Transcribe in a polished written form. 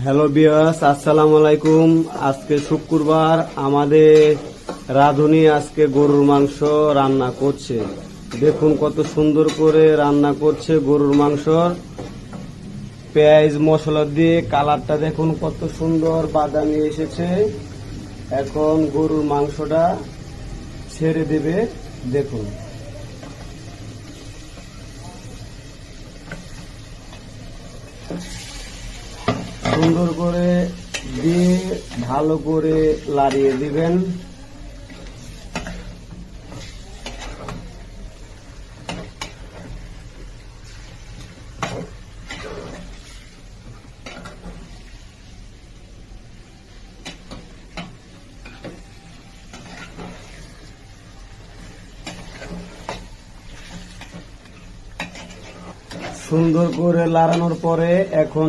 Hello বিয়াস, আসসালামু আলাইকুম। আজকে শুক্রবার, আমাদের রাঁধুনি আজকে গরুর মাংস রান্না করছে। দেখুন কত সুন্দর করে রান্না করছে গরুর মাংস। পেঁয়াজ মশলা দিয়ে কালারটা দেখুন কত সুন্দর বাদামি এসেছে। এখন গরুর মাংসটা ছেড়ে দেবে, দেখুন। সুন্দর করে দিয়ে ভালো করে লাড়িয়ে দিবেন। সুন্দর করে লাড়ানোর পরে এখন